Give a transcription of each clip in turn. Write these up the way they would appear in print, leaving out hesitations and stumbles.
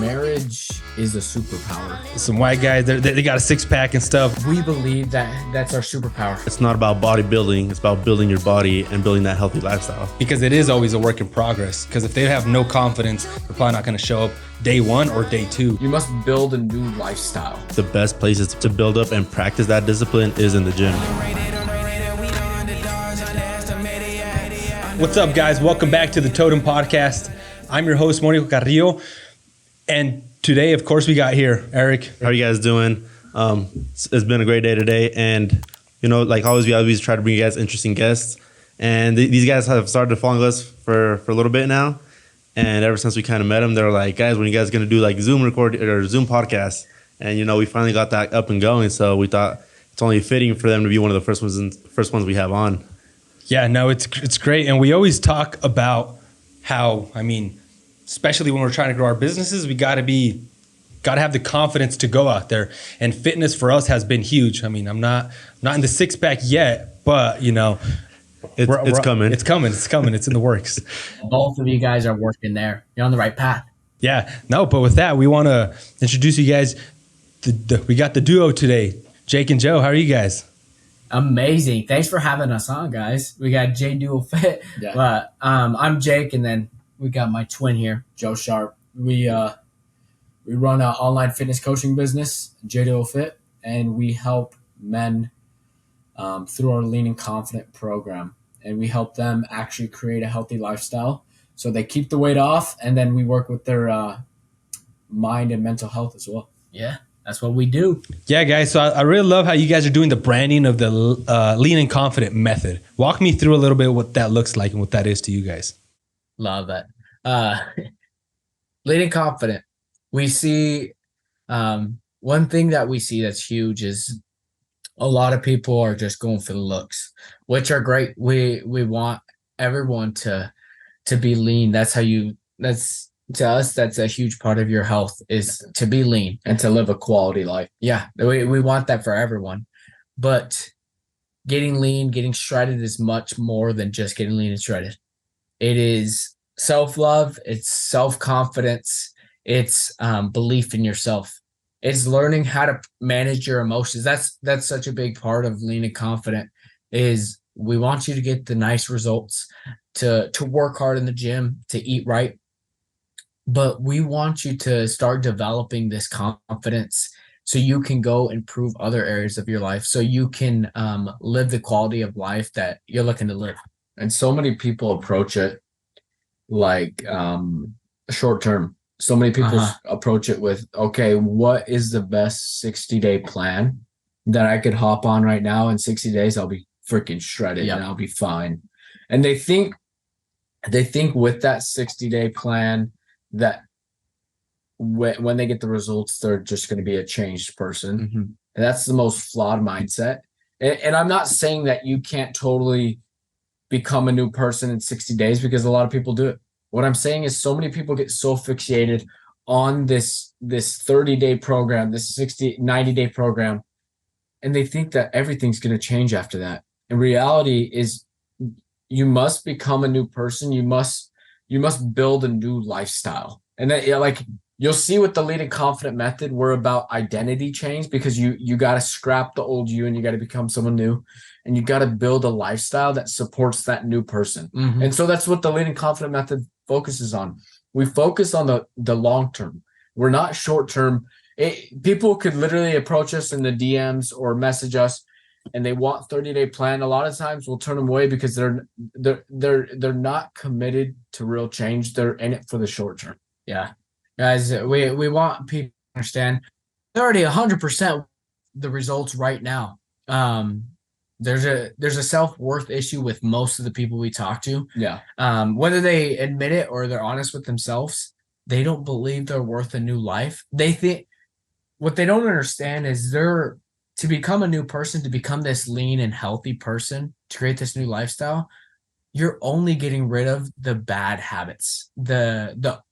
Marriage is a superpower. Some white guys, they got a six-pack and stuff. We believe that that's our superpower. It's not about bodybuilding. It's about building your body and building that healthy lifestyle. Because it is always a work in progress. Because if they have no confidence, they're probably not going to show up day one or day two. You must build a new lifestyle. The best places to build up and practice that discipline is in the gym. What's up, guys? Welcome back to the Totem Podcast. I'm your host, Monico Carrillo. And today, of course, we got here Eric. How are you guys doing? It's been a great day today. And, you know, like always, we always try to bring you guys interesting guests. And these guys have started following us for a little bit now. And ever since we kind of met them, they were like, guys, when you guys going to do like Zoom record or Zoom podcasts? And, you know, we finally got that up and going. So we thought it's only fitting for them to be one of the first ones we have on. Yeah, no, it's great. And we always talk about how, especially when we're trying to grow our businesses, we got to have the confidence to go out there. And fitness for us has been huge. I'm not in the six pack yet, but you know, it's coming. It's coming. It's in the works. Both of you guys are working there. You're on the right path. Yeah, no, but with that, we want to introduce you guys. We got the duo today, Jake and Joe. How are you guys? Amazing. Thanks for having us on, guys. We got Jduo Fit. Yeah. But I'm Jake, and then we got my twin here, Joe Sharpe. We run an online fitness coaching business, Jduo Fit, and we help men through our Lean and Confident program. And we help them actually create a healthy lifestyle so they keep the weight off, and then we work with their mind and mental health as well. Yeah, that's what we do. Yeah, guys. So I really love how you guys are doing the branding of the Lean and Confident method. Walk me through a little bit what that looks like and what that is to you guys. Love it. Lean and Confident. We see one thing that we see that's huge is a lot of people are just going for the looks, which are great. We want everyone to be lean. To us, that's a huge part of your health, is to be lean and to live a quality life. Yeah, we want that for everyone. But getting lean, getting shredded is much more than just getting lean and shredded. It is self-love. It's self-confidence. It's belief in yourself. It's learning how to manage your emotions. That's such a big part of Lean and Confident. Is we want you to get the nice results, to work hard in the gym, to eat right. But we want you to start developing this confidence so you can go improve other areas of your life, so you can live the quality of life that you're looking to live. And so many people approach it like short term. So many people approach it with, okay, what is the best 60-day plan that I could hop on right now? In 60 days, I'll be freaking shredded and I'll be fine. And they think with that 60-day plan that when they get the results, they're just going to be a changed person. Mm-hmm. And that's the most flawed mindset. And I'm not saying that you can't totally become a new person in 60 days, because a lot of people do it. What I'm saying is so many people get so fixated on this 30-day program, this 90-day program, and they think that everything's going to change after that. And reality is you must become a new person. You must build a new lifestyle. And that, like, you'll see with the Lean and Confident method, we're about identity change, because you got to scrap the old you and you got to become someone new, and you got to build a lifestyle that supports that new person. Mm-hmm. And so that's what the Lean and Confident method focuses on. We focus on the long term. We're not short term. People could literally approach us in the DMs or message us, and they want 30-day plan. A lot of times we'll turn them away because they're not committed to real change. They're in it for the short term. Yeah, guys, we want people to understand they're already 100% the results right now. There's a self-worth issue with most of the people we talk to. Yeah. Whether they admit it or they're honest with themselves, they don't believe they're worth a new life. They think what they don't understand is to become a new person, to become this lean and healthy person, to create this new lifestyle, you're only getting rid of the bad habits, the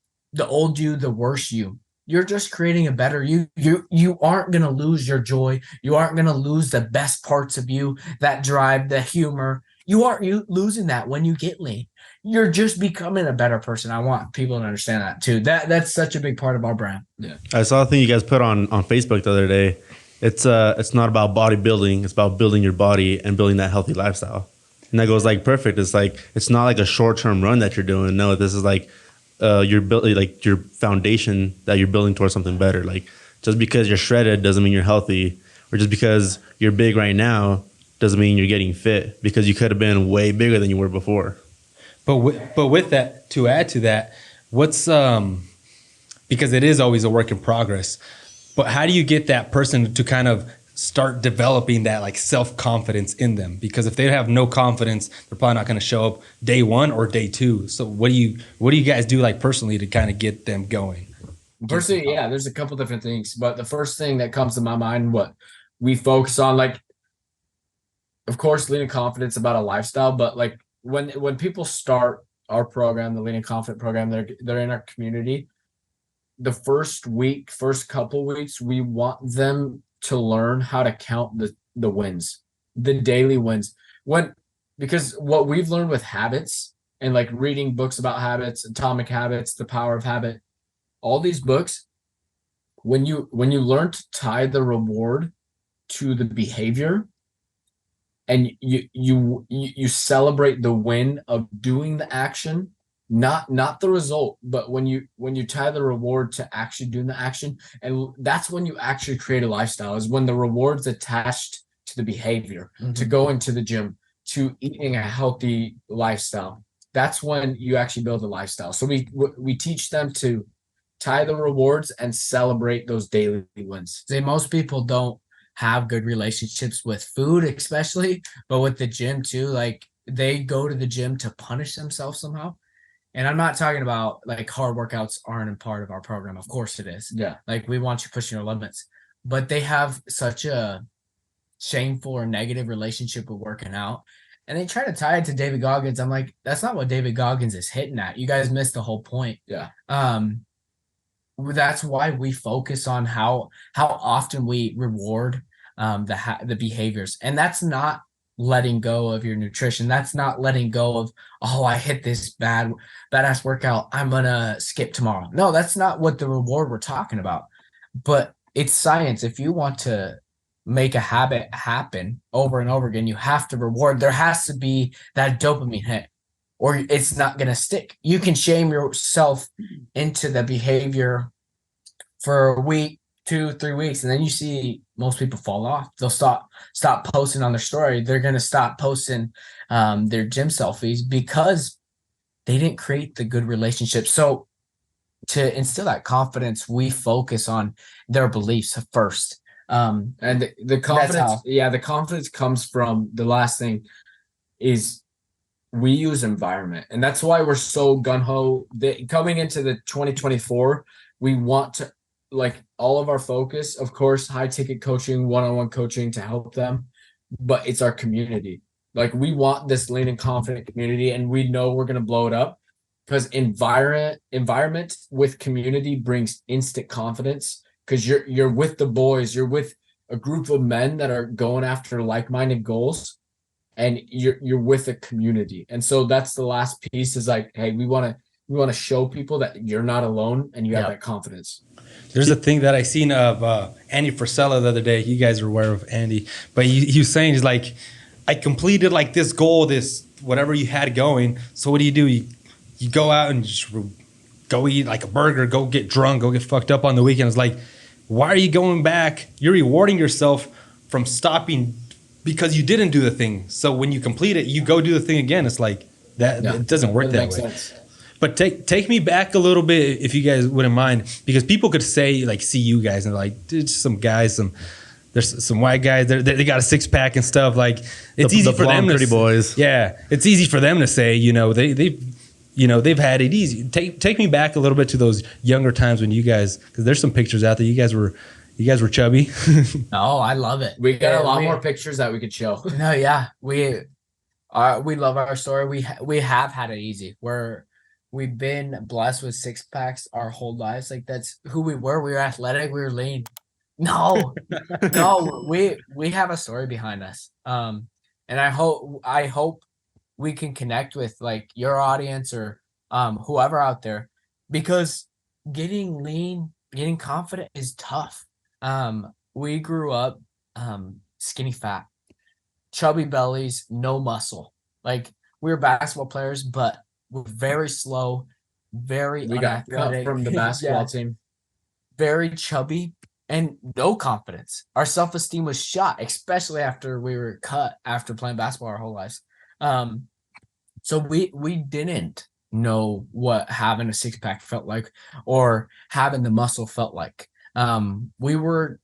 old you, the worse you. You're just creating a better you. You aren't going to lose your joy. You aren't going to lose the best parts of you, that drive, the humor. You aren't losing that when you get lean. you're just becoming a better person. I want people to understand that too. That's such a big part of our brand. Yeah. I saw a thing you guys put on Facebook the other day. It's not about bodybuilding. It's about building your body and building that healthy lifestyle. And that goes like perfect. It's like, it's not like a short-term run that you're doing. No, this is like you're building like your foundation that you're building towards something better. Like just because you're shredded doesn't mean you're healthy, or just because you're big right now doesn't mean you're getting fit, because you could have been way bigger than you were before. But with that, to add to that, what's because it is always a work in progress. But how do you get that person to kind of start developing that like self-confidence in them? Because if they have no confidence, they're probably not going to show up day one or day two. So what do you guys do like personally to kind of get them going? Personally, yeah, there's a couple different things, but the first thing that comes to my mind, what we focus on, like, of course, lean and confidence about a lifestyle, but like when people start our program, the Lean and Confident program, they're in our community. The first couple weeks, we want them to learn how to count the wins, the daily wins. Because what we've learned with habits and like reading books about habits, Atomic Habits, The Power of Habit, all these books, when you learn to tie the reward to the behavior, and you celebrate the win of doing the action, not the result, but when you tie the reward to actually doing the action, and that's when you actually create a lifestyle, is when the reward's attached to the behavior, to going to the gym, to eating a healthy lifestyle. That's when you actually build a lifestyle. So we teach them to tie the rewards and celebrate those daily wins. See, most people don't have good relationships with food, especially, but with the gym too. Like they go to the gym to punish themselves somehow. And I'm not talking about like hard workouts aren't a part of our program. Of course it is. Yeah. Like we want you pushing your limits, but they have such a shameful or negative relationship with working out. And they try to tie it to David Goggins. I'm like, that's not what David Goggins is hitting at. You guys missed the whole point. Yeah. That's why we focus on how often we reward the behaviors. And that's not letting go of your nutrition. That's not letting go of, oh, I hit this badass workout, I'm gonna skip tomorrow. No, that's not what the reward we're talking about. But it's science. If you want to make a habit happen over and over again, you have to reward. There has to be that dopamine hit, or it's not going to stick. You can shame yourself into the behavior for a week, 2-3 weeks, and then you see most people fall off. They'll stop posting on their story. They're going to stop posting their gym selfies because they didn't create the good relationship. So to instill that confidence, we focus on their beliefs first. And the confidence, the confidence comes from, the last thing is we use environment. And that's why we're so gung-ho. Coming into the 2024, we want to, like, all of our focus, of course, high ticket coaching, one-on-one coaching to help them, but it's our community. Like, we want this lean and confident community, and we know we're going to blow it up because environment with community brings instant confidence, because you're with the boys, you're with a group of men that are going after like-minded goals, and you're with a community. And so that's the last piece, is like, hey, we want to show people that you're not alone and you have that confidence. There's a thing that I seen of Andy Frisella the other day. You guys are aware of Andy, but he was saying, he's like, I completed like this goal, this whatever you had going. So what do? You go out and just go eat like a burger, go get drunk, go get fucked up on the weekends. Like, why are you going back? You're rewarding yourself from stopping because you didn't do the thing. So when you complete it, you go do the thing again. It's like that. It doesn't work that way. Sense. But take me back a little bit, if you guys wouldn't mind, because people could say, like, see you guys and like, there's some guys, there's some white guys, they got a 6-pack and stuff. Like, it's easy for them to, boys. Yeah, it's easy for them to say, they've had it easy. Take me back a little bit to those younger times when you guys, because there's some pictures out there. You guys were chubby. Oh, I love it. We got a lot more pictures that we could show. No, yeah, we love our story. We have had it easy. We've been blessed with 6-packs our whole lives. Like, that's who we were. We were athletic. We were lean. No, we have a story behind us. And I hope we can connect with like your audience or whoever out there, because getting lean, getting confident is tough. We grew up skinny fat, chubby bellies, no muscle. Like we were basketball players, but we're very slow, very We got cut unathletic from the basketball Yeah. team. Very chubby and no confidence. Our self-esteem was shot, especially after we were cut after playing basketball our whole lives. So we didn't know what having a six-pack felt like or having the muscle felt like. We were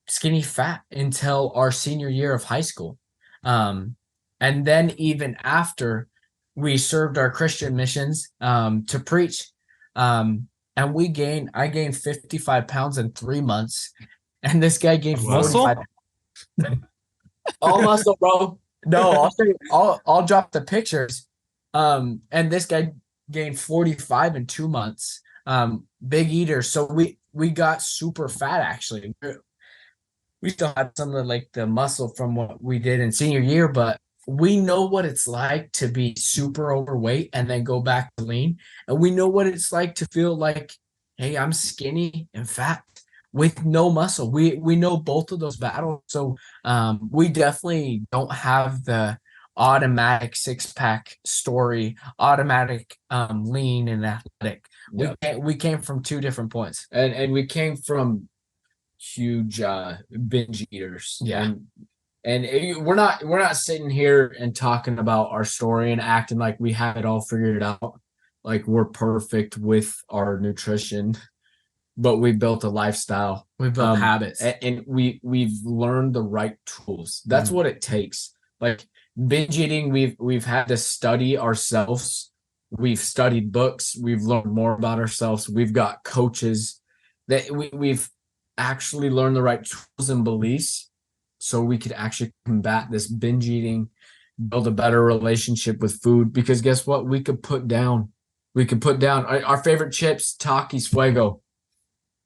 skinny fat until our senior year of high school. And then even after we served our Christian missions to preach, and I gained 55 pounds in 3 months, and this guy gained Muscle? 45. All muscle, bro. No, I'll show you. I'll drop the pictures. And this guy gained 45 in 2 months. Big eater. So we got super fat actually. We still had some of like the muscle from what we did in senior year, but we know what it's like to be super overweight and then go back to lean. And we know what it's like to feel like, hey, I'm skinny and fat with no muscle. We know both of those battles. So we definitely don't have the automatic six-pack story, automatic lean and athletic. We came from two different points. And we came from huge binge eaters. Yeah. And we're not sitting here and talking about our story and acting like we have it all figured out, like we're perfect with our nutrition, but we built a lifestyle. We built habits. And we've learned the right tools. That's what it takes. Like binge eating, we've had to study ourselves. We've studied books. We've learned more about ourselves. We've got coaches that we've actually learned the right tools and beliefs so we could actually combat this binge eating, build a better relationship with food. Because guess what? We could put down our favorite chips, Takis Fuego,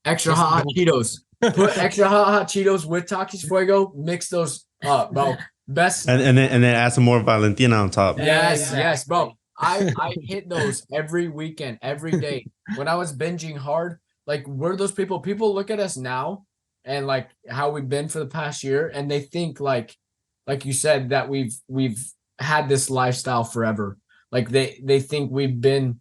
extra hot Cheetos. Put extra hot Cheetos with Takis Fuego. Mix those up, bro. Best. And then add some more Valentina on top. Yes, bro. I hit those every weekend, every day. When I was binging hard, like we're those people look at us now and like how we've been for the past year, and they think like you said that we've had this lifestyle forever. Like they think we've been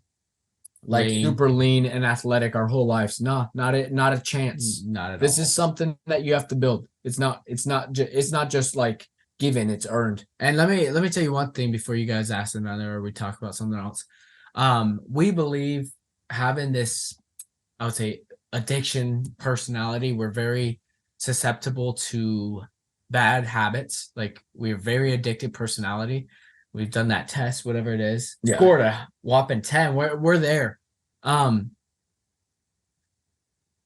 like super lean and athletic our whole lives. No, not a chance. Not at all. This is something that you have to build. It's not just like given, it's earned. And let me tell you one thing before you guys ask another or we talk about something else. We believe having this, I would say, addiction personality, we're very susceptible to bad habits. Like we're very addicted personality. We've done that test, whatever it is. Yeah. Scored a whopping 10. We're there.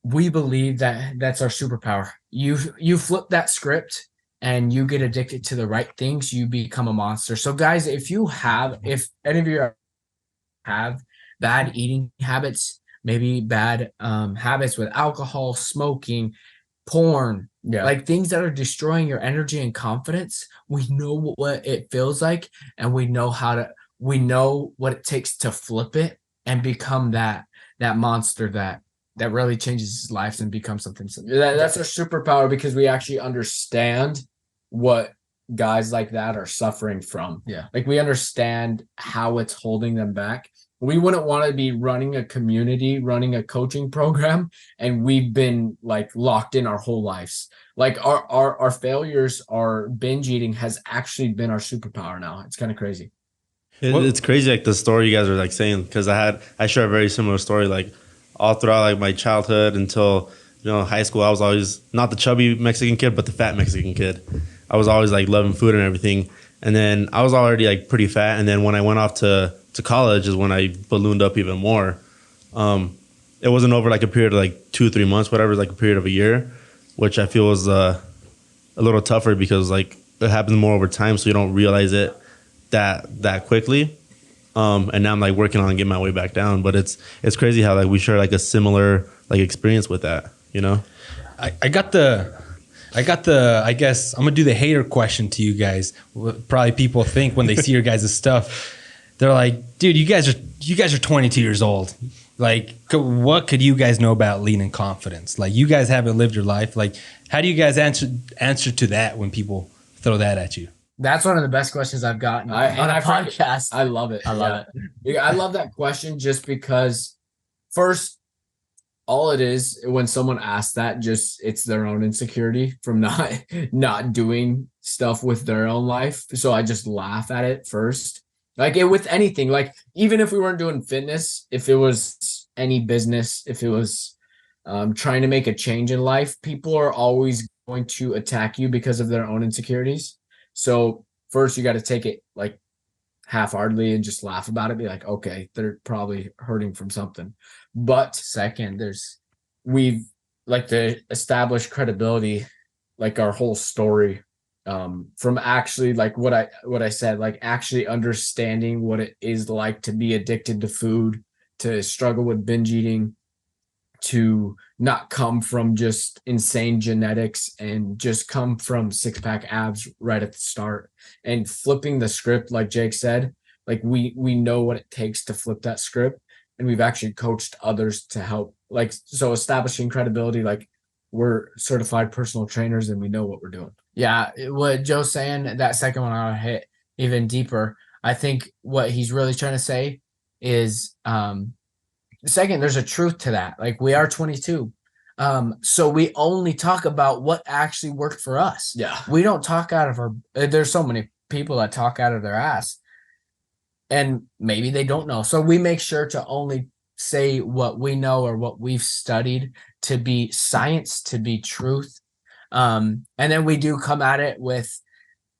We believe that that's our superpower. You flip that script and you get addicted to the right things, you become a monster. So guys, if any of you have bad eating habits, maybe bad habits with alcohol, smoking, porn, like things that are destroying your energy and confidence, we know what it feels like, and we know what it takes to flip it and become that monster that really changes his life and becomes something. That's our superpower, because we actually understand what guys like that are suffering from. Yeah. Like we understand how it's holding them back. We wouldn't want to be running a community, running a coaching program, and we've been like locked in our whole lives. Like our failures, our binge eating has actually been our superpower now. It's kind of crazy. It's crazy, like the story you guys are like saying, because I share a very similar story. Like all throughout like my childhood until high school, I was always not the chubby Mexican kid, but the fat Mexican kid. I was always like loving food and everything, and then I was already like pretty fat. And then when I went off to college is when I ballooned up even more. It wasn't over like a period of like 2-3 months, whatever, like a period of a year, which I feel was a little tougher because like it happens more over time, so you don't realize it that quickly. And now I'm like working on getting my way back down, but it's crazy how like we share like a similar like experience with that, I got the I guess I'm gonna do the hater question to you guys. Probably people think when they see your guys' stuff, they're like, dude, you guys are 22 years old. Like, what could you guys know about lean and confidence? Like, you guys haven't lived your life. Like, how do you guys answer to that when people throw that at you? That's one of the best questions I've gotten on a podcast. I love it. I love it. I love that question just because first, all it is when someone asks that, just it's their own insecurity from not doing stuff with their own life. So I just laugh at it first. Like with anything, like even if we weren't doing fitness, if it was any business, if it was trying to make a change in life, people are always going to attack you because of their own insecurities. So first you got to take it like half-heartedly and just laugh about it. Be like, okay, they're probably hurting from something. But second, we've like to establish credibility, like our whole story, from actually like what I said, like actually understanding what it is like to be addicted to food, to struggle with binge eating, to not come from just insane genetics and just come from six-pack abs right at the start, and flipping the script, like Jake said, like we know what it takes to flip that script, and we've actually coached others to help, like, so establishing credibility, like we're certified personal trainers and we know what we're doing. Yeah, what Joe's saying, that second one I'll hit even deeper. I think what he's really trying to say is second, there's a truth to that. Like, we are 22. So we only talk about what actually worked for us. Yeah. We don't talk out of our, there's so many people that talk out of their ass and maybe they don't know. So we make sure to only say what we know or what we've studied to be science, to be truth. And then we do come at it with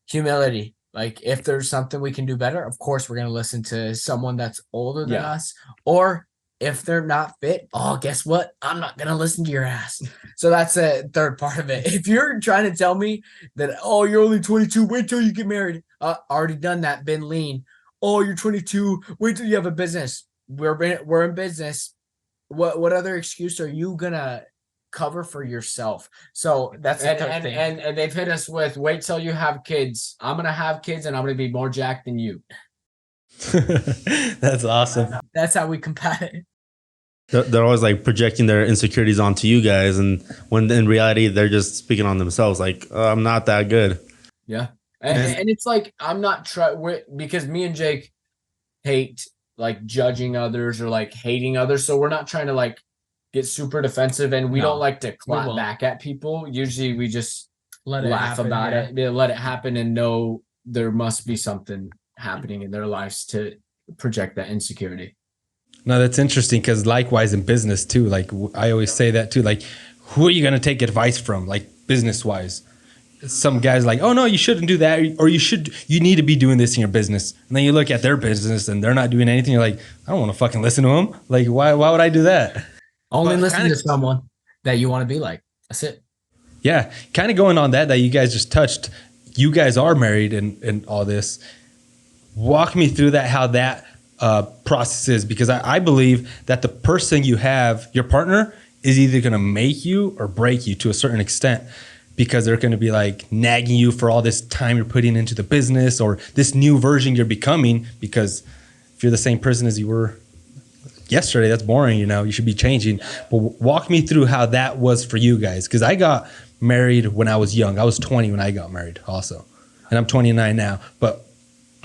humility. Like, if there's something we can do better, of course, we're going to listen to someone that's older than us. Or if they're not fit, guess what? I'm not going to listen to your ass. So that's a third part of it. If you're trying to tell me that, you're only 22, wait till you get married. Already done that, been lean. You're 22, wait till you have a business. We're in business. What other excuse are you going to cover for yourself? So that's the third thing. And they've hit us with, wait till you have kids. I'm going to have kids and I'm going to be more jacked than you. That's awesome. That's how we combat it. They're always like projecting their insecurities onto you guys, and when in reality they're just speaking on themselves. Like, I'm not that good. Yeah, and it's like I'm not because me and Jake hate like judging others or like hating others, so we're not trying to like get super defensive, and we don't like to clap back at people. Usually we just laugh about it, let it happen, and know there must be something happening in their lives to project that insecurity. No, that's interesting, because likewise in business too, like I always say that too, like, who are you going to take advice from, like business wise? Some guys like, oh no, you shouldn't do that, or you need to be doing this in your business. And then you look at their business and they're not doing anything. You're like, I don't want to fucking listen to them. Like, why would I do that? Only listen to someone that you want to be like. That's it. Yeah. Kind of going on that you guys just touched, you guys are married and all this. Walk me through that, how that process is, because I believe that the person you have, your partner, is either going to make you or break you to a certain extent, because they're going to be like nagging you for all this time you're putting into the business or this new version you're becoming. Because if you're the same person as you were yesterday, that's boring. You should be changing. But walk me through how that was for you guys, because I got married when I was young. I was 20 when I got married also, and I'm 29 now. But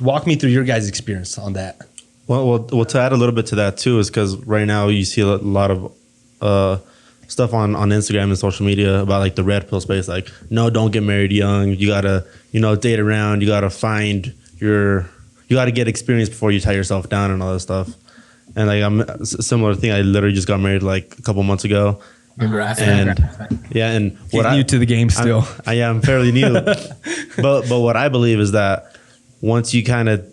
walk me through your guys' experience on that. Well, to add a little bit to that too, is because right now you see a lot of stuff on Instagram and social media about like the red pill space. Like, no, don't get married young. You gotta, date around. You gotta you gotta get experience before you tie yourself down and all that stuff. And like, I'm a similar thing. I literally just got married like a couple months ago. Congrats. And yeah, and he's new to the game still. I'm fairly new, but what I believe is that once you kind of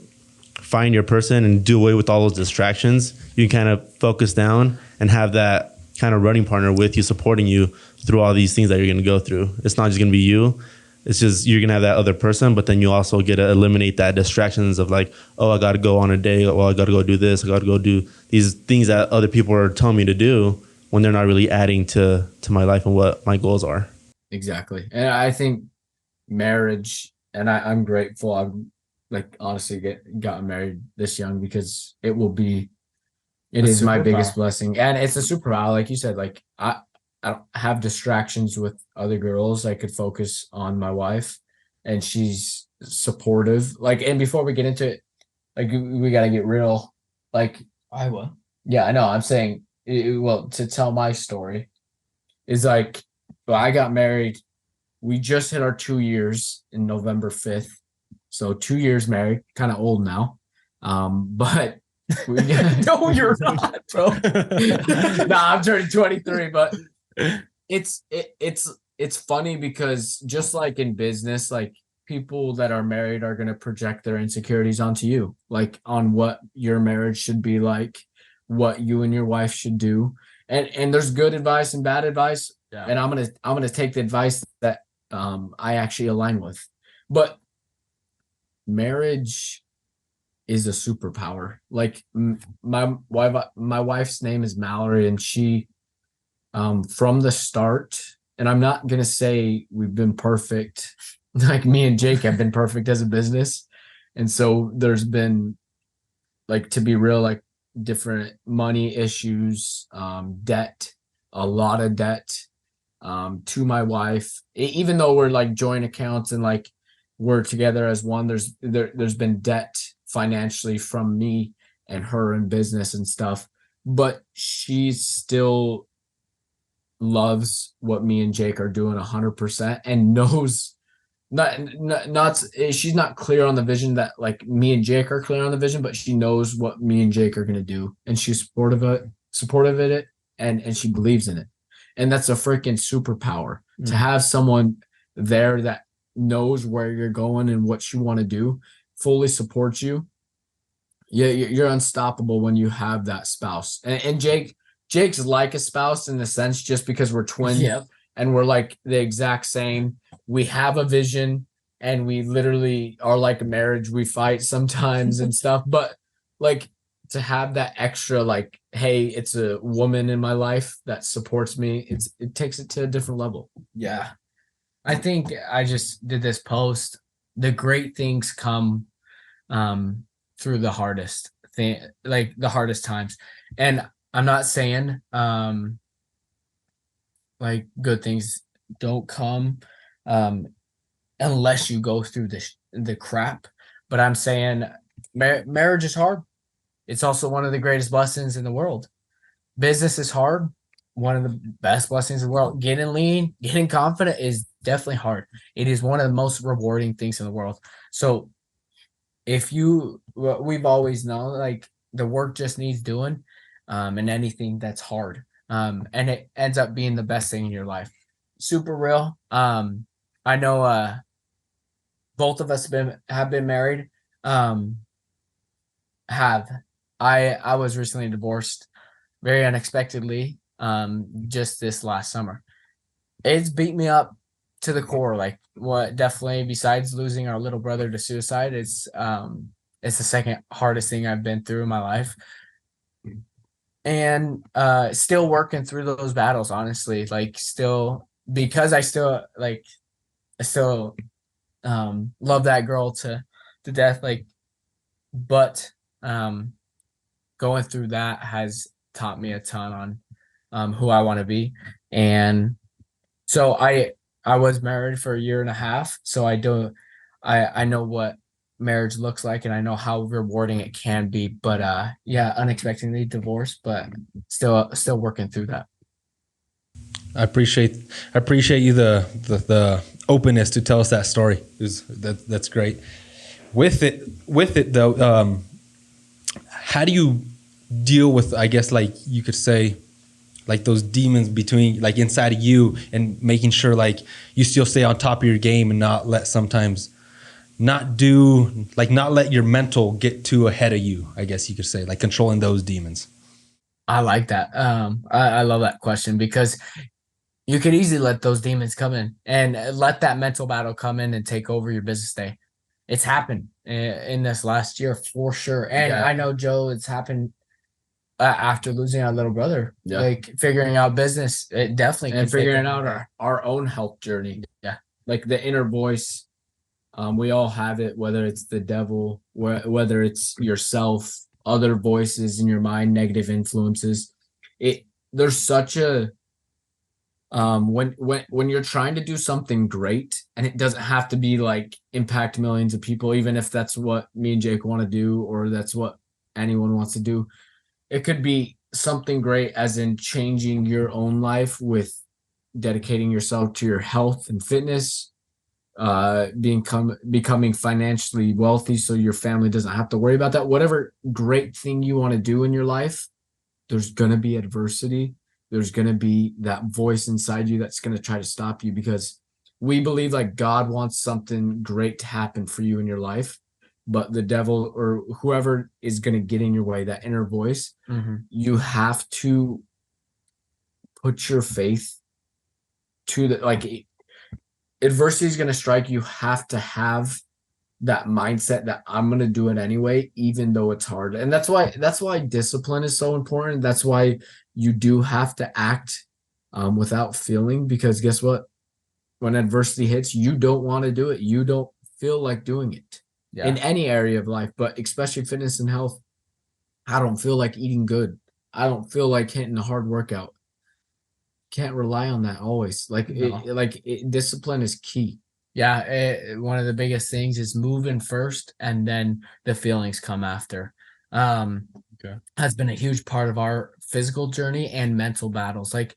find your person and do away with all those distractions, you can kind of focus down and have that kind of running partner with you, supporting you through all these things that you're going to go through. It's not just going to be you. It's just, you're going to have that other person, but then you also get to eliminate that distractions of like, I got to go on a date. I got to go do this. I got to go do these things that other people are telling me to do when they're not really adding to my life and what my goals are. Exactly. And I think marriage, and I'm grateful. I'm like honestly gotten married this young because it A is my biggest superpower. blessing. And it's a superpower. Like you said, like I don't have distractions with other girls. I could focus on my wife and she's supportive. Like, and before we get into it, like we got to get real. Like, I will. yeah, I know. I'm saying, well, to tell my story is like, well, I got married. We just hit our 2 years in November 5th. So 2 years married, kind of old now. But we no, you're not, bro. Nah, I'm turning 23, but it's funny because just like in business, like people that are married are gonna project their insecurities onto you, like on what your marriage should be like, what you and your wife should do. And there's good advice and bad advice. Yeah. And I'm gonna take the advice that I actually align with. But marriage is a superpower. Like my wife's name is Mallory, and she from the start, and I'm not gonna say we've been perfect, like me and Jake have been perfect as a business. And so there's been, like, to be real, like different money issues, debt, a lot of debt to my wife. Even though we're like joint accounts and like we're together as one, there's been debt financially from me and her in business and stuff, but she still loves what me and Jake are doing 100% and knows not she's not clear on the vision that like me and Jake are clear on the vision, but she knows what me and Jake are going to do, and she's supportive of it, and she believes in it. And that's a freaking superpower to have someone there that knows where you're going and what you want to do, fully supports you. Yeah, you're unstoppable when you have that spouse. And Jake's like a spouse in the sense, just because we're twins. Yep. And we're like the exact same. We have a vision and we literally are like a marriage. We fight sometimes and stuff, but like to have that extra, like, hey, it's a woman in my life that supports me. It takes it to a different level. Yeah. I think I just did this post. The great things come through the hardest thing, like the hardest times. And I'm not saying like good things don't come unless you go through the crap. But I'm saying marriage is hard. It's also one of the greatest blessings in the world. Business is hard. One of the best blessings in the world. Getting lean, getting confident is definitely hard. It is one of the most rewarding things in the world. So we've always known, like, the work just needs doing, and anything that's hard. And it ends up being the best thing in your life. Super real. I know both of us have been married. I was recently divorced very unexpectedly, just this last summer. It's beat me up to the core. Like, what, definitely, besides losing our little brother to suicide, it's the second hardest thing I've been through in my life. And still working through those battles, honestly. Like, still, because I still love that girl to death, like, but going through that has taught me a ton on who I want to be. And so I was married for a year and a half, so I know what marriage looks like, and I know how rewarding it can be. But yeah, unexpectedly divorced, but still working through that. I appreciate you the openness to tell us that story. That's great. With it though, how do you deal with, I guess, like you could say, like those demons between, like, inside of you, and making sure like you still stay on top of your game and not let your mental get too ahead of you, I guess you could say, like controlling those demons. I like that. I love that question, because you could easily let those demons come in and let that mental battle come in and take over your business day. It's happened in this last year for sure. And yeah. I know, Joe, it's happened after losing our little brother. Yeah. Like figuring out business, it definitely And can take figuring a- out our own health journey. Yeah. Like the inner voice. We all have it, whether it's the devil, whether it's yourself, other voices in your mind, negative influences. There's such a when you're trying to do something great, and it doesn't have to be like impact millions of people, even if that's what me and Jake want to do, or that's what anyone wants to do. It could be something great, as in changing your own life with dedicating yourself to your health and fitness, becoming financially wealthy so your family doesn't have to worry about that. Whatever great thing you want to do in your life, there's going to be adversity. There's going to be that voice inside you that's going to try to stop you, because we believe like God wants something great to happen for you in your life, but the devil or whoever is going to get in your way, that inner voice, you have to put your faith to the, like, adversity is going to strike. You have to have that mindset that I'm going to do it anyway, even though it's hard. And that's why discipline is so important. That's why you do have to act without feeling, because guess what? When adversity hits, you don't want to do it. You don't feel like doing it in any area of life, but especially fitness and health. I don't feel like eating good. I don't feel like hitting a hard workout. Can't rely on that always. Discipline is key. Yeah, one of the biggest things is moving first, and then the feelings come after. Has been a huge part of our physical journey and mental battles. Like,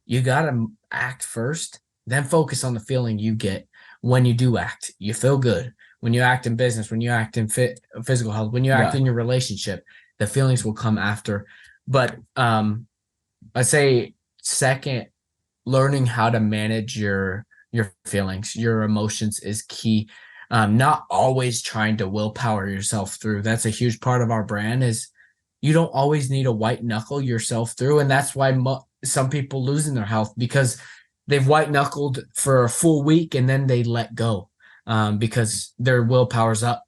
you gotta act first, then focus on the feeling you get when you do act. You feel good when you act in business, when you act in physical health, when you act in your relationship. The feelings will come after. But I say second, learning how to manage your feelings, your emotions is key. Not always trying to willpower yourself through. That's a huge part of our brand, is you don't always need to white knuckle yourself through. And that's why some people losing their health, because they've white knuckled for a full week and then they let go because their willpower's up.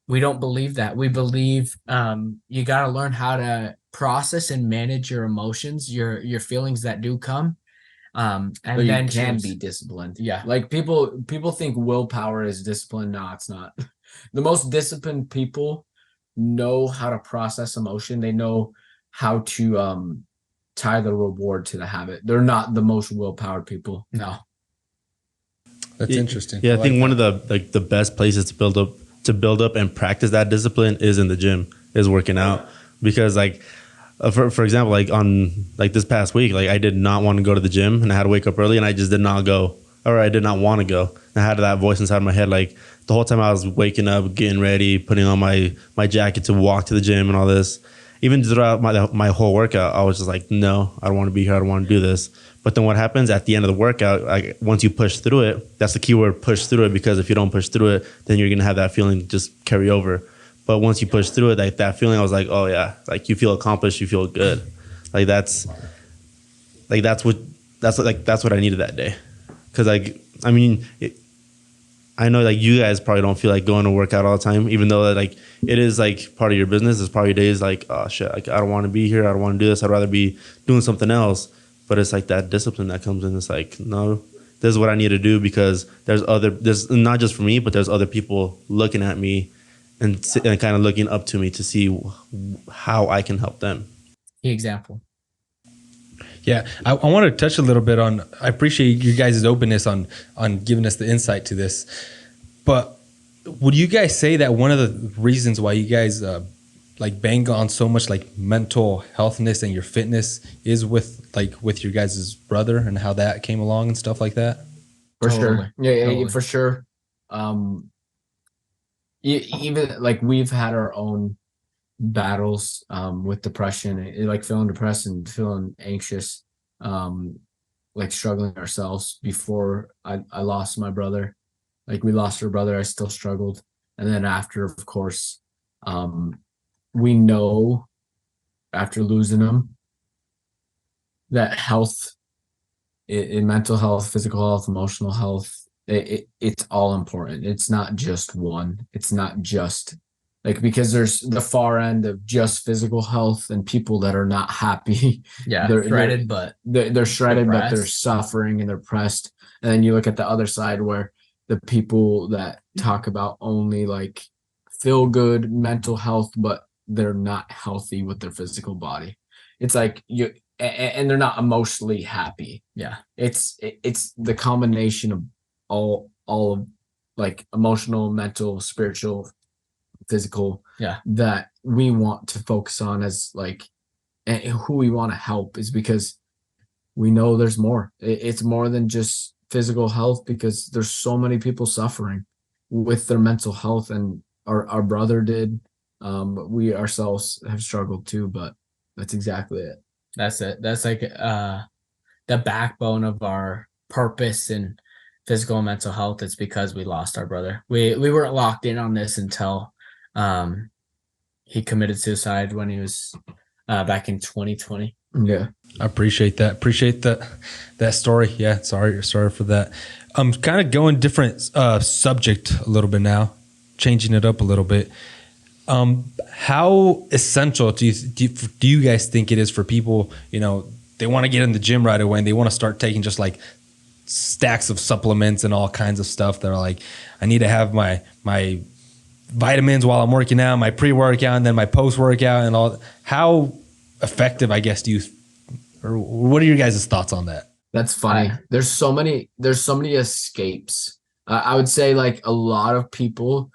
We don't believe that. We believe you got to learn how to process and manage your emotions, your feelings that do come. And but then you can be disciplined. Yeah. Like people think willpower is discipline. No, it's not. The most disciplined people know how to process emotion. They know how to tie the reward to the habit. They're not the most willpowered people. No. That's interesting. Yeah, I think one of the best places to build up and practice that discipline is in the gym, is working out. Because like for example, like on like this past week, like I did not want to go to the gym and I had to wake up early and I just did not go, or I did not want to go. And I had that voice inside my head like the whole time I was waking up, getting ready, putting on my jacket to walk to the gym and all this. Even throughout my whole workout, I was just like, no, I don't want to be here. I don't want to do this. But then what happens at the end of the workout, like once you push through it, that's the key word, push through it, because if you don't push through it, then you're going to have that feeling just carry over. But once you push through it, like that feeling, I was like, oh yeah, like you feel accomplished, you feel good. Like that's what I needed that day. Cause like, I mean, I know like you guys probably don't feel like going to work out all the time, even though like it is like part of your business. It's part of your days like, oh shit, like I don't want to be here. I don't want to do this. I'd rather be doing something else. But it's like that discipline that comes in. It's like, no, this is what I need to do, because there's not just for me, but there's other people looking at me and kind of looking up to me to see how I can help them. Example. Yeah, I want to touch a little bit on, I appreciate you guys' openness on giving us the insight to this. But would you guys say that one of the reasons why you guys like bang on so much like mental healthness and your fitness is with your guys' brother and how that came along and stuff like that? For Totally. sure. Yeah, Totally. for sure. Even like we've had our own battles with depression, like feeling depressed and feeling anxious, like struggling ourselves. Before I lost my brother, like we lost our brother, I still struggled. And then after, of course, we know after losing him that health, in mental health, physical health, emotional health, it's all important. It's not just one. It's not just Like, because there's the far end of just physical health and people that are not happy. Yeah, they're shredded, but they're shredded, but they're depressed. suffering and they're pressed. And then you look at the other side where the people that talk about only like feel good mental health, but they're not healthy with their physical body. It's like and they're not emotionally happy. Yeah, It's the combination of all of like emotional, mental, spiritual, physical, yeah, that we want to focus on as like, and who we want to help is because we know there's more. It's more than just physical health, because there's so many people suffering with their mental health, and our brother did. We ourselves have struggled too, but that's exactly it. that's it. That's like the backbone of our purpose in physical and mental health. It's because we lost our brother. We weren't locked in on this until he committed suicide when he was back in 2020. Yeah. I appreciate that. Appreciate that story. Yeah, sorry for that. I'm kind of going different subject a little bit now, changing it up a little bit. How essential do you guys think it is for people? You know, they want to get in the gym right away and they want to start taking just like stacks of supplements and all kinds of stuff. They're like, I need to have my vitamins while I'm working out, my pre-workout, and then my post-workout, and all. How effective, I guess, or what are your guys' thoughts on that? That's funny. There's so many escapes. I would say like a lot of people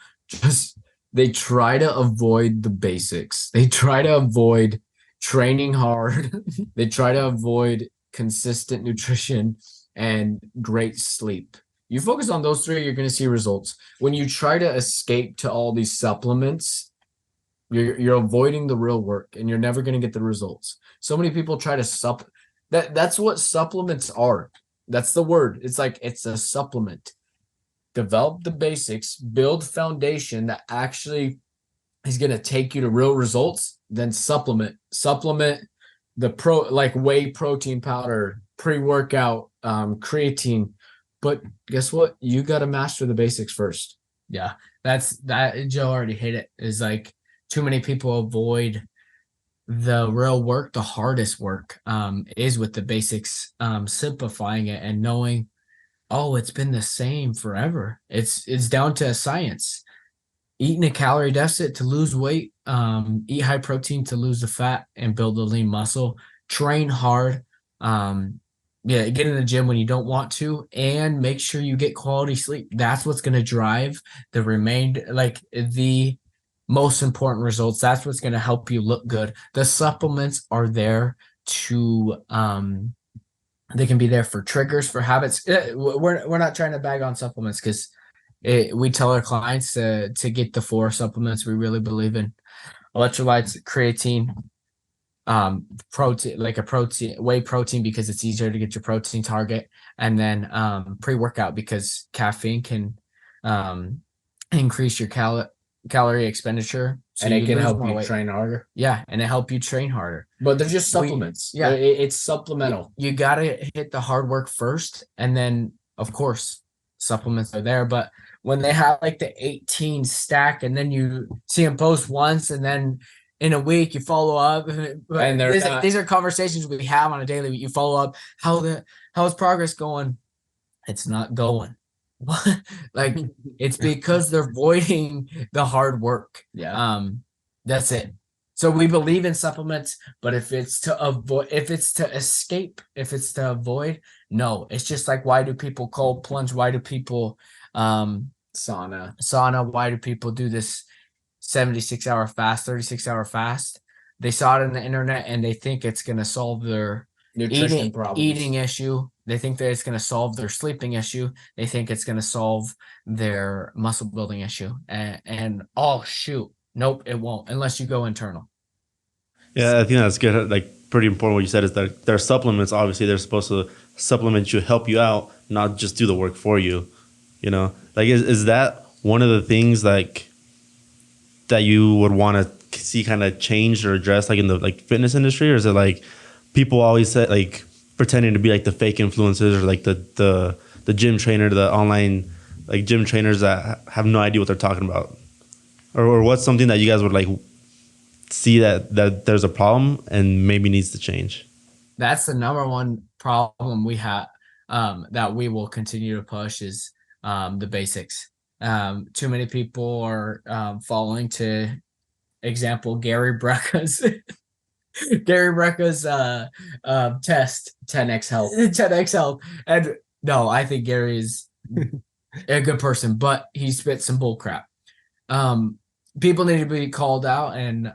they try to avoid the basics. They try to avoid training hard. They try to avoid consistent nutrition and great sleep. You focus on those three, you're going to see results. When you try to escape to all these supplements, you're avoiding the real work, and you're never going to get the results. So many people try to that's what supplements are. That's the word. It's like, it's a supplement. Develop the basics, build foundation that actually is going to take you to real results, then supplement the like whey protein powder, pre-workout, creatine. But guess what? You got to master the basics first. Yeah, that Joe already hit it. Is like, too many people avoid the real work. The hardest work is with the basics, simplifying it and knowing, oh, it's been the same forever. It's down to a science. Eating a calorie deficit to lose weight, eat high protein to lose the fat and build a lean muscle, train hard, get in the gym when you don't want to, and make sure you get quality sleep. That's what's going to drive the most important results. That's what's going to help you look good. The supplements are there to they can be there for triggers, for habits. We're not trying to bag on supplements, because we tell our clients to get the 4 supplements we really believe in: electrolytes, creatine, protein, like a protein, whey protein, because it's easier to get your protein target, and then pre-workout, because caffeine can increase your calorie expenditure, So and it can help you train harder. Yeah, and it help you train harder. But they're just supplements. It's supplemental. You gotta hit the hard work first, and then of course supplements are there. But when they have like the 18 stack, and then you see them post once, and then in a week you follow up, and these are conversations we have on a daily. You follow up, how's progress going? It's not going. What? Like, it's because they're avoiding the hard work. Yeah. That's it. So we believe in supplements, but if it's to escape, if it's to avoid, no. It's just like, why do people cold plunge? Why do people sauna? Why do people do this 76-hour fast, 36-hour fast? They saw it on the internet and they think it's going to solve their eating issue. They think that it's going to solve their sleeping issue. They think it's going to solve their muscle building issue. And oh, shoot. Nope, it won't, unless you go internal. Yeah, I think that's good. Like, pretty important what you said is that there are supplements. Obviously, they're supposed to supplement you, help you out, not just do the work for you. You know, like, is that one of the things like that you would want to see kind of changed or addressed, like in the like fitness industry, or is it like people always say like pretending to be like the fake influencers, or like the gym trainer, the online like gym trainers that have no idea what they're talking about? or what's something that you guys would like see that there's a problem and maybe needs to change? That's the number one problem we have, that we will continue to push is the basics. Too many people are following, to example, Gary Brecka's test, 10x health. 10x health. And no, I think Gary is a good person, but he spit some bull crap. People need to be called out, and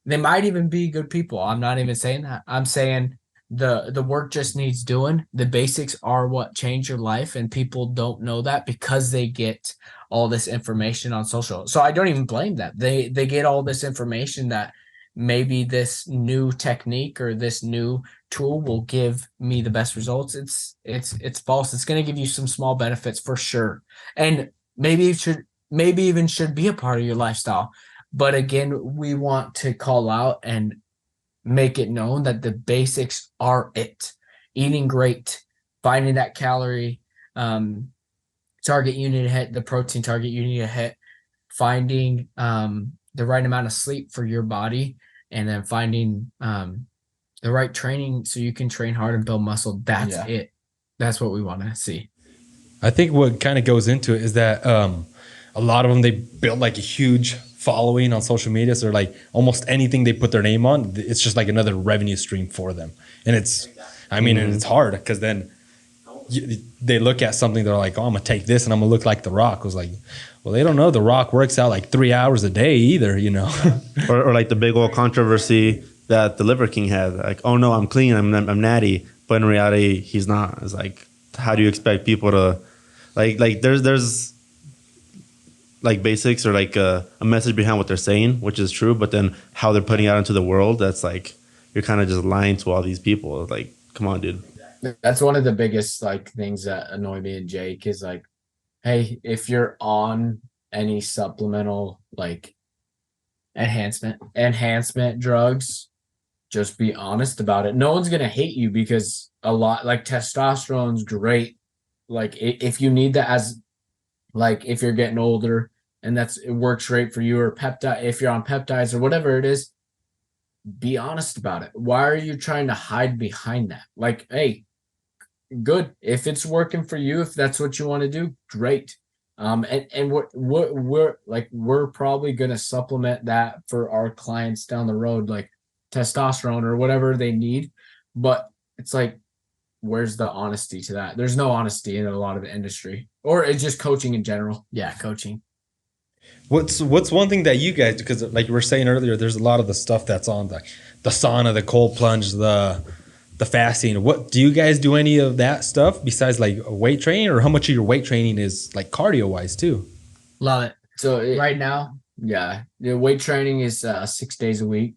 they might even be good people. I'm not even saying that. I'm saying the work just needs doing. The basics are what change your life, and people don't know that because they get all this information on social. So I don't even blame them. They get all this information that maybe this new technique or this new tool will give me the best results. It's false. It's going to give you some small benefits for sure, and maybe even should be a part of your lifestyle. But again, we want to call out and make it known that the basics are it. Eating great, finding that calorie target you need to hit, the protein target you need to hit, finding the right amount of sleep for your body, and then finding the right training so you can train hard and build muscle. That's it. That's what we want to see. I think what kind of goes into it is that a lot of them, they build like a huge following on social media. So like almost anything they put their name on, it's just like another revenue stream for them. And it's, I mean, and it's hard because then they look at something, they're like, oh, I'm gonna take this and I'm gonna look like The Rock. I was like, well, they don't know The Rock works out like 3 hours a day either, you know. or like the big old controversy that the Liver King had, like, oh no, I'm clean, I'm natty, but in reality he's not. It's like, how do you expect people to like there's like basics or like a message behind what they're saying, which is true, but then how they're putting out into the world, that's like, you're kind of just lying to all these people. Like, come on, dude. That's one of the biggest like things that annoy me and Jake is like, hey, if you're on any supplemental like enhancement drugs, just be honest about it. No one's gonna hate you because a lot like testosterone's great. Like if you need that as like if you're getting older and it works great for you, or peptide, if you're on peptides or whatever it is, be honest about it. Why are you trying to hide behind that? Like, hey, good. If it's working for you, if that's what you want to do, great. And we're probably going to supplement that for our clients down the road, like testosterone or whatever they need. But it's like, where's the honesty to that? There's no honesty in a lot of the industry, or it's just coaching in general. Yeah, coaching. What's one thing that you guys, because like you were saying earlier, there's a lot of the stuff that's on the sauna, the cold plunge, the fasting. What do you guys do any of that stuff besides like weight training, or how much of your weight training is like cardio wise too? Love it. So right now, yeah, the weight training is 6 days a week.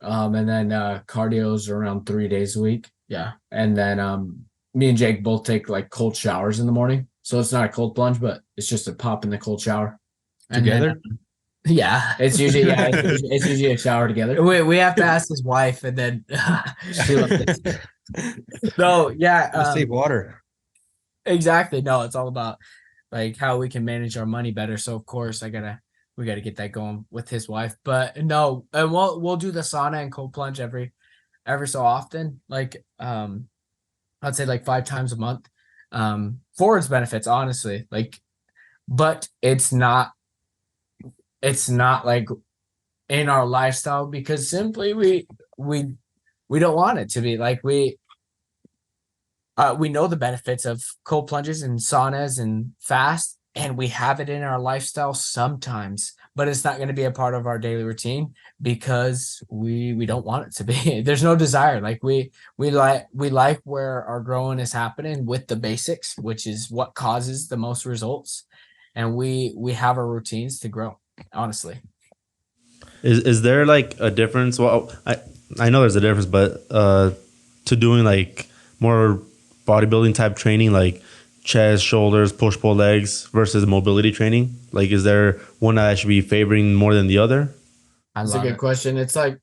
And then cardio is around 3 days a week. Yeah. And then me and Jake both take like cold showers in the morning. So it's not a cold plunge, but it's just a pop in the cold shower. Together? Yeah. It's usually it's usually a shower together. We have to ask his wife, and then no, yeah. Save water. Exactly. No, it's all about like how we can manage our money better. So of course we gotta get that going with his wife. But no, and we'll do the sauna and cold plunge every so often. Like I'd say like 5 times a month. For its benefits, honestly. Like, but it's not like in our lifestyle because simply we don't want it to be. Like we know the benefits of cold plunges and saunas and fast, and we have it in our lifestyle sometimes, but it's not going to be a part of our daily routine because we don't want it to be. There's no desire. Like we like where our growing is happening with the basics, which is what causes the most results. And we have our routines to grow, honestly. Is there like a difference? Well, I know there's a difference, but to doing like more bodybuilding type training, like chest, shoulders, push-pull legs versus mobility training, like is there one that I should be favoring more than the other? That's a good question. It's like,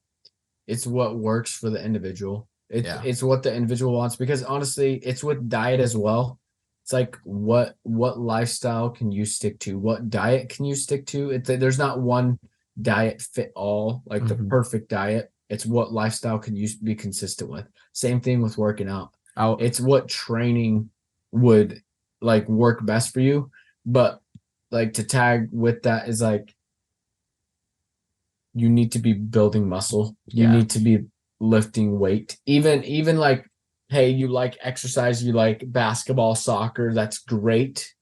it's what works for the individual. It's what the individual wants, because honestly, it's with diet as well. It's It's like what lifestyle can you stick to? What diet can you stick to? There's not one diet fit all, like the perfect diet. It's what lifestyle can you be consistent with. Same thing with working out. It's what training would like work best for you. But like to tag with that is like you need to be building muscle. You need to be lifting weight. Even like, hey, you like exercise, you like basketball, soccer, that's great.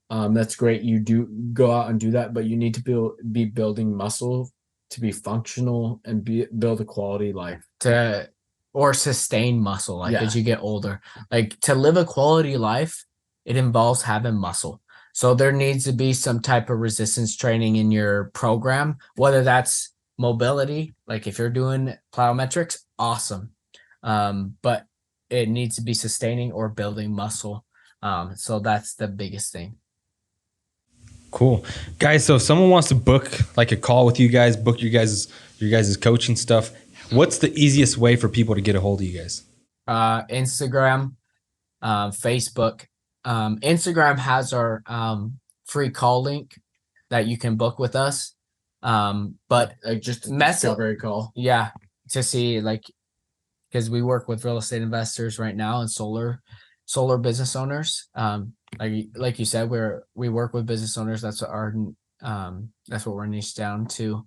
That's great. You do go out and do that, but you need to be building muscle to be functional and build a quality life. Or sustain muscle as you get older. Like to live a quality life, it involves having muscle. So there needs to be some type of resistance training in your program, whether that's mobility, like if you're doing plyometrics, awesome. But it needs to be sustaining or building muscle. So that's the biggest thing. Cool. Guys, so if someone wants to book like a call with you guys, book your guys' coaching stuff, what's the easiest way for people to get a hold of you guys? Instagram, Facebook. Instagram has our free call link that you can book with us. But like just a discovery call. Yeah. To see like, because we work with real estate investors right now and solar business owners. Like you said, we work with business owners. That's what we're niche down to.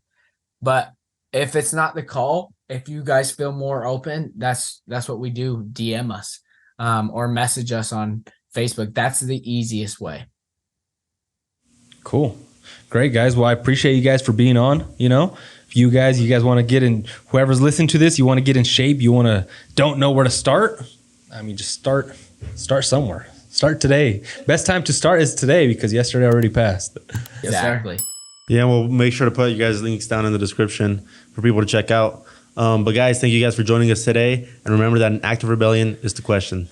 But if it's not the call, if you guys feel more open, that's what we do. DM us, or message us on Facebook. That's the easiest way. Cool. Great, guys. Well, I appreciate you guys for being on. If you guys want to get in, whoever's listening to this, you want to get in shape, don't know where to start. I mean, just start somewhere. Start today. Best time to start is today because yesterday already passed. Exactly. Yeah, we'll make sure to put you guys' links down in the description for people to check out. But guys, thank you guys for joining us today. And remember that an act of rebellion is to question.